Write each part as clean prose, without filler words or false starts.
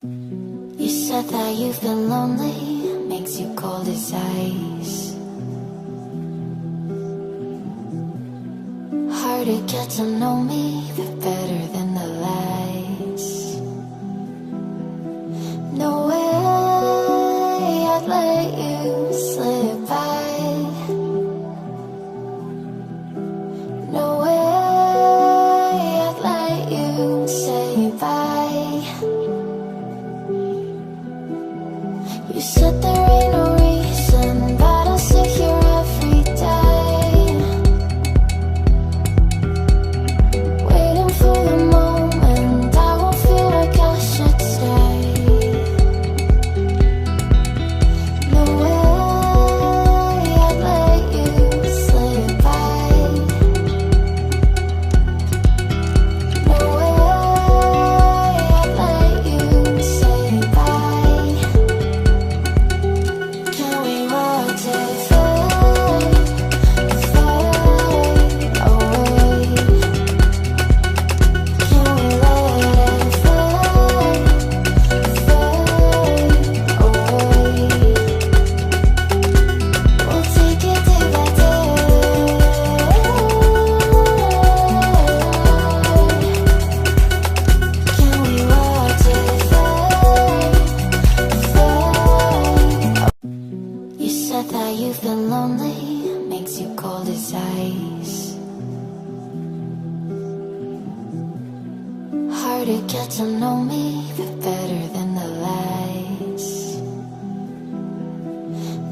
You said that you've been lonely, makes you cold as ice. Hard to get to know me, but better than the lies. No way I'd let you slip by. No way I'd let you say bye. You said there ain't no reason, but I'll sit here every day, waiting for the moment I won't feel like I should stay. No way I'd let you slip by. No way I'd let you say bye. Can we watch it fade, fade away? Can we let it fade, fade away? We'll take it day by day. Can we watch it fade, fade? You said that you've been lonely, makes you cold as ice. Hard to get to know me, but better than the lies.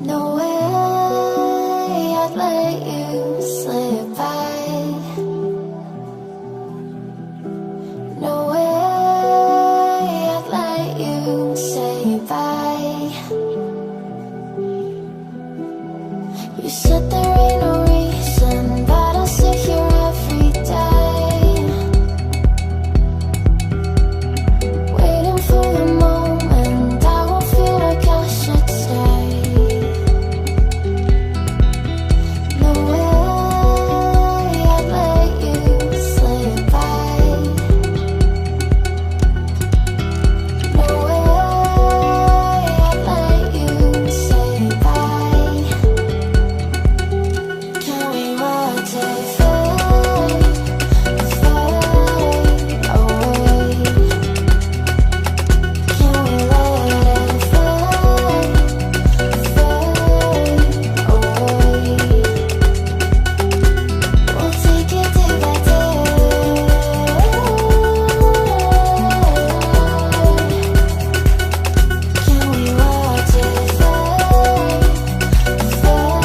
No way I'd let you slip by. No way I'd let you say bye. You said there ain't no reason, but I'll sit here every day, waiting for the moment I won't feel like I should stay. No way I'd let you slip by. No way I'd let you say bye. Can we watch it fade, fade away? Can we let it fade, fade away? We'll take it day by day. Can we watch it fade, fade?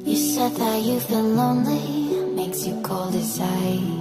You said that you've been lonely, makes you cold as ice.